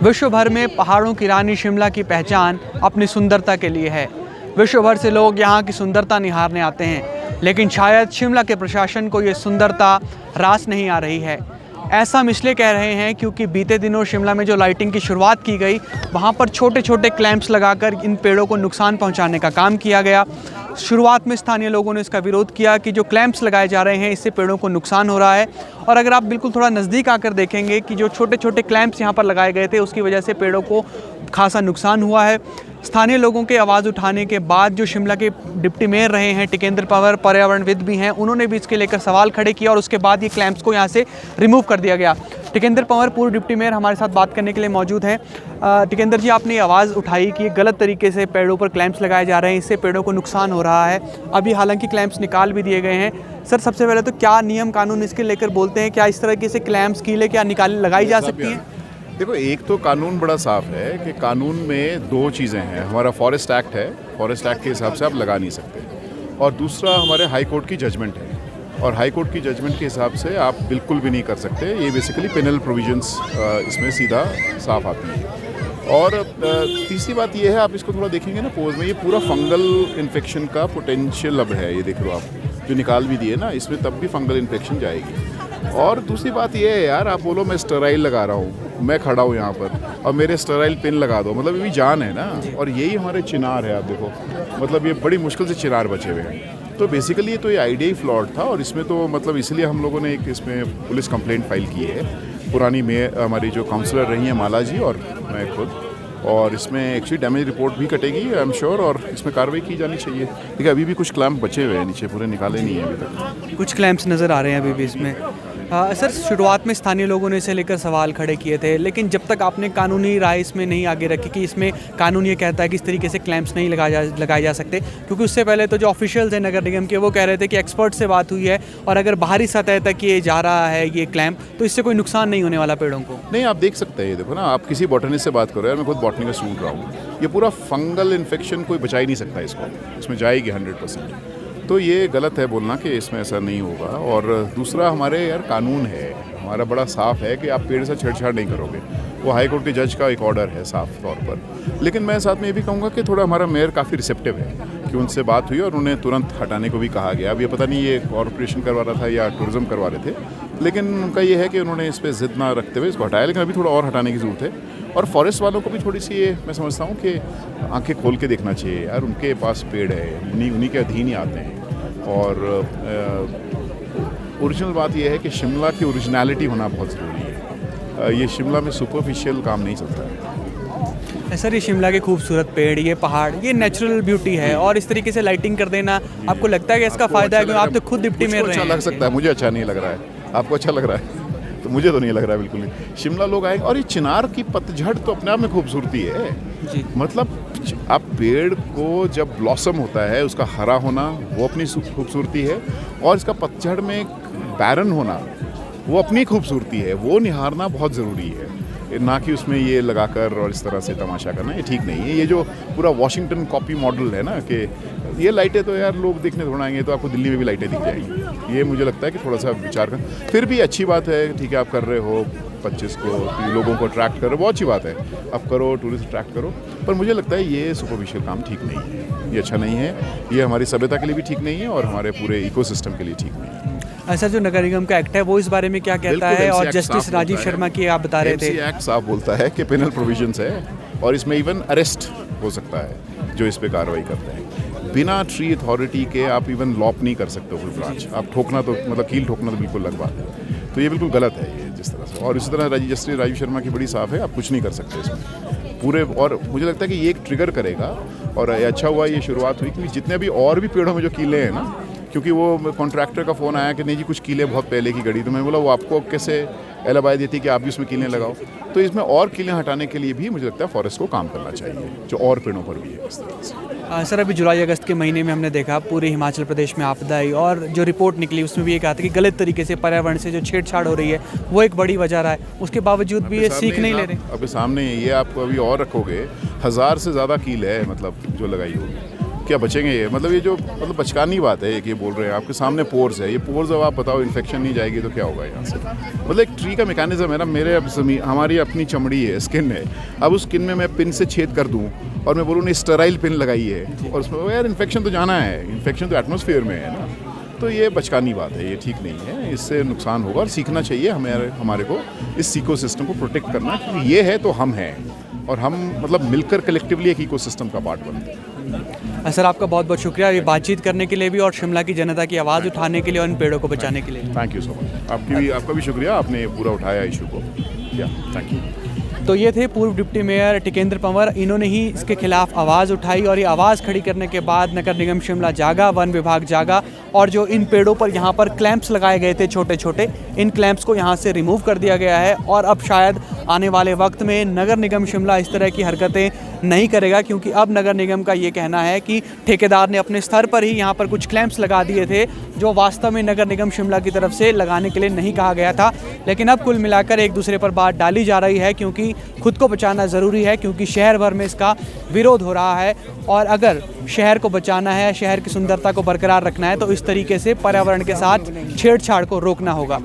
विश्व भर में पहाड़ों की रानी शिमला की पहचान अपनी सुंदरता के लिए है। विश्व भर से लोग यहाँ की सुंदरता निहारने आते हैं, लेकिन शायद शिमला के प्रशासन को ये सुंदरता रास नहीं आ रही है। ऐसा हम इसलिए कह रहे हैं क्योंकि बीते दिनों शिमला में जो लाइटिंग की शुरुआत की गई, वहाँ पर छोटे छोटे क्लैंप्स लगाकर इन पेड़ों को नुकसान पहुँचाने का काम किया गया। शुरुआत में स्थानीय लोगों ने इसका विरोध किया कि जो क्लैंप्स लगाए जा रहे हैं इससे पेड़ों को नुकसान हो रहा है। और अगर आप बिल्कुल थोड़ा नज़दीक आकर देखेंगे कि जो छोटे छोटे क्लैंप्स यहाँ पर लगाए गए थे, उसकी वजह से पेड़ों को खासा नुकसान हुआ है। स्थानीय लोगों के आवाज़ उठाने के बाद जो शिमला के डिप्टी मेयर रहे हैं टिकेंद्र पंवर, पर्यावरणविद भी हैं, उन्होंने भी इसके लेकर सवाल खड़े किए और उसके बाद ये क्लैंप्स को यहाँ से रिमूव कर दिया गया। टिकेंद्र पंवर पूर्व डिप्टी मेयर हमारे साथ बात करने के लिए मौजूद हैं। टिकेंद्र जी, आपने आवाज़ उठाई कि गलत तरीके से पेड़ों पर क्लैंप्स लगाए जा रहे हैं, इससे पेड़ों को नुकसान हो रहा है। अभी हालांकि क्लैंप्स निकाल भी दिए गए हैं। सर, सबसे पहले तो क्या नियम कानून इसके लेकर बोलते हैं? क्या इस तरीके से क्लैंप्स कीलें क्या लगाई जा सकती हैं? देखो, एक तो कानून बड़ा साफ है कि कानून में दो चीज़ें हैं। हमारा फॉरेस्ट एक्ट है, फॉरेस्ट एक्ट के हिसाब से आप लगा नहीं सकते, और दूसरा हमारे हाई कोर्ट की जजमेंट है, और हाई कोर्ट की जजमेंट के हिसाब से आप बिल्कुल भी नहीं कर सकते। ये बेसिकली पेनल प्रोविजंस इसमें सीधा साफ आती है। और तीसरी बात ये है, आप इसको थोड़ा देखेंगे ना पोज में, ये पूरा फंगल इन्फेक्शन का पोटेंशियल अब है। ये देख लो आप, जो निकाल भी दिए ना, इसमें तब भी फंगल इन्फेक्शन जाएगी। और दूसरी बात ये है यार, आप बोलो मैं स्टेराइल लगा रहा हूँ, मैं खड़ा हूँ यहाँ पर और मेरे स्टेराइल पिन लगा दो, मतलब ये भी जान है ना। और यही हमारे चिनार है, आप देखो, मतलब ये बड़ी मुश्किल से चिनार बचे हुए हैं। तो बेसिकली तो ये आइडिया ही फ्लॉड था, और इसमें तो मतलब इसलिए हम लोगों ने एक इसमें पुलिस कंप्लेंट फाइल की है। पुरानी मेयर हमारी जो काउंसलर रही हैं माला जी और मैं खुद, और इसमें एक्चुअली डैमेज रिपोर्ट भी कटेगी आई एम श्योर, और इसमें कार्रवाई की जानी चाहिए। देखिए, अभी भी कुछ क्लैंप बचे हुए हैं नीचे, पूरे निकाले नहीं हैं अभी तक। कुछ क्लैंप्स नज़र आ रहे हैं अभी भी इसमें। सर, शुरुआत में स्थानीय लोगों ने इसे लेकर सवाल खड़े किए थे, लेकिन जब तक आपने कानूनी राय इसमें नहीं आगे रखी कि इसमें कानून ये कहता है कि इस तरीके से क्लैंप्स नहीं लगाए जा सकते, क्योंकि उससे पहले तो जो ऑफिशियल्स हैं नगर निगम के, वो कह रहे थे कि एक्सपर्ट से बात हुई है और अगर बाहरी सतह तक ये जा रहा है ये क्लैंप, तो इससे कोई नुकसान नहीं होने वाला पेड़ों को। नहीं, आप देख सकते हैं, ये देखो ना, आप किसी बॉटनिस्ट से बात करो यार, मैं खुद बॉटनी का स्टूडेंट रहा हूँ, ये पूरा फंगल इन्फेक्शन कोई बचा ही नहीं सकता इसको, इसमें जाएगी 100%। तो ये गलत है बोलना कि इसमें ऐसा नहीं होगा। और दूसरा, हमारे यार कानून है हमारा बड़ा साफ है कि आप पेड़ से छेड़छाड़ नहीं करोगे। वो हाई कोर्ट के जज का एक ऑर्डर है साफ तौर पर। लेकिन मैं साथ में ये भी कहूँगा कि थोड़ा हमारा मेयर काफ़ी रिसेप्टिव है कि उनसे बात हुई और उन्हें तुरंत हटाने को भी कहा गया। अब ये पता नहीं ये कॉर्पोरेशन करवा रहा था या टूरिज्म करवा रहे थे, लेकिन उनका ये है कि उन्होंने इस पर जिद ना रखते हुए इसको हटाया। लेकिन अभी थोड़ा और हटाने की ज़रूरत है। और फॉरेस्ट वालों को भी थोड़ी सी ये मैं समझता हूँ कि आंखें खोल के देखना चाहिए यार, उनके पास पेड़ है, उन्हीं के अधीन ही आते हैं। और ओरिजिनल बात यह है कि शिमला की ओरिजिनलिटी होना बहुत ज़रूरी है। ये शिमला में सुपरफिशियल काम नहीं चलता है। सर, ये शिमला के खूबसूरत पेड़, ये पहाड़, ये नेचुरल ब्यूटी है, और इस तरीके से लाइटिंग कर देना, आपको लगता है कि इसका फ़ायदा है? क्योंकि आप तो खुद डिप्टी मेयर रहे हैं। अच्छा लग सकता है, मुझे अच्छा नहीं लग रहा है। आपको अच्छा लग रहा है तो मुझे तो नहीं लग रहा है बिल्कुल नहीं। शिमला लोग आएंगे, और ये चिनार की पतझड़ तो अपने आप में खूबसूरती है जी। मतलब आप पेड़ को जब ब्लॉसम होता है, उसका हरा होना वो अपनी खूबसूरती है, और इसका पतझड़ में बैरन होना वो अपनी खूबसूरती है। वो निहारना बहुत ज़रूरी है, ना कि उसमें ये लगाकर और इस तरह से तमाशा करना, ये ठीक नहीं है। ये जो पूरा वॉशिंगटन कॉपी मॉडल है ना, कि ये लाइटें तो यार लोग देखने थोड़ा आएंगे, तो आपको दिल्ली में भी लाइटें दिख जाएंगी। ये मुझे लगता है कि थोड़ा सा विचार कर, फिर भी अच्छी बात है, ठीक है, आप कर रहे हो 25 को लोगों को अट्रैक्ट कर रहे हो, बहुत अच्छी बात है, आप करो, टूरिस्ट अट्रैक्ट करो। पर मुझे लगता है ये सुपरफिशियल काम ठीक नहीं है, ये अच्छा नहीं है, ये हमारी सभ्यता के लिए भी ठीक नहीं है और हमारे पूरे इकोसिस्टम के लिए ठीक नहीं है। ऐसा जो नगर निगम का एक्ट है वो इस बारे में क्या कहता है? और जस्टिस राजीव शर्मा की आप बता रहे थे, एक्ट साफ बोलता है कि पेनल प्रोविजंस है, और इसमें इवन अरेस्ट हो सकता है जो इस पे कार्रवाई करते हैं। बिना ट्री अथॉरिटी के आप इवन लॉप नहीं कर सकते फुल ब्रांच। आप ठोकना तो मतलब कील ठोकना तो बिल्कुल अलग बात है। तो ये बिल्कुल गलत है ये जिस तरह से। और इसी तरह जस्टिस राजीव शर्मा की बड़ी साफ है, आप कुछ नहीं कर सकते इसमें पूरे। और मुझे लगता है कि ये एक ट्रिगर करेगा, और अच्छा हुआ ये शुरुआत हुई, क्योंकि जितने भी और भी पेड़ों में जो कीले हैं ना, क्योंकि वो कॉन्ट्रैक्टर का फ़ोन आया कि नहीं जी कुछ कीलें बहुत पहले की गड़ी, तो मैं बोला वो आपको कैसे एलाबाई देती कि आप भी उसमें कीलें लगाओ। तो इसमें और कीलें हटाने के लिए भी मुझे लगता है फॉरेस्ट को काम करना चाहिए, जो और पेड़ों पर भी है इस तरह से। सर, अभी जुलाई अगस्त के महीने में हमने देखा पूरे हिमाचल प्रदेश में आपदा आई, और जो रिपोर्ट निकली उसमें भी ये कहा था कि गलत तरीके से पर्यावरण से जो छेड़छाड़ हो रही है वो एक बड़ी वजह रहा है। उसके बावजूद भी ये सीख नहीं ले रहे। अभी सामने ये आपको अभी और रखोगे, 1000 से ज़्यादा कील है मतलब जो लगाई होगी, क्या बचेंगे ये? मतलब ये जो मतलब बचकानी बात है, एक ये बोल रहे हैं आपके सामने पोर्स है, ये पोर्स अब आप बताओ इन्फेक्शन नहीं जाएगी तो क्या होगा यहाँ से? मतलब एक ट्री का मैकेनिज्म है ना, मेरे अब हमारी अपनी चमड़ी है, स्किन है, अब उस स्किन में मैं पिन से छेद कर दूँ और मैं बोलूँ नहीं स्टेराइल पिन लगाई है और उसमें यार इन्फेक्शन तो जाना है, इन्फेक्शन तो एटमॉस्फेयर में है ना। तो ये बचकानी बात है, ये ठीक नहीं है, इससे नुकसान होगा और सीखना चाहिए हमारे को इस इकोसिस्टम को प्रोटेक्ट करना, क्योंकि ये है तो हम हैं और हम मतलब मिलकर कलेक्टिवली एक इकोसिस्टम का पार्ट बनते हैं। सर आपका बहुत बहुत शुक्रिया ये बातचीत करने के लिए भी और शिमला की जनता की आवाज़ उठाने के लिए और इन पेड़ों को बचाने के लिए। थैंक यू सो मच, आपका भी शुक्रिया, आपने पूरा उठाया इशू को। या थैंक यू। तो ये थे पूर्व डिप्टी मेयर टिकेंद्र पंवर, इन्होंने ही इसके खिलाफ आवाज़ उठाई और ये आवाज़ खड़ी करने के बाद नगर निगम शिमला जागा, वन विभाग जागा और जो इन पेड़ों पर यहाँ पर क्लैंप्स लगाए गए थे छोटे छोटे, इन क्लैंप्स को यहाँ से रिमूव कर दिया गया है और अब शायद आने वाले वक्त में नगर निगम शिमला इस तरह की हरकतें नहीं करेगा, क्योंकि अब नगर निगम का ये कहना है कि ठेकेदार ने अपने स्तर पर ही यहाँ पर कुछ क्लैंप्स लगा दिए थे जो वास्तव में नगर निगम शिमला की तरफ से लगाने के लिए नहीं कहा गया था। लेकिन अब कुल मिलाकर एक दूसरे पर बात डाली जा रही है, क्योंकि खुद को बचाना ज़रूरी है, क्योंकि शहर भर में इसका विरोध हो रहा है और अगर शहर को बचाना है, शहर की सुंदरता को बरकरार रखना है तो इस तरीके से पर्यावरण के साथ छेड़छाड़ को रोकना होगा।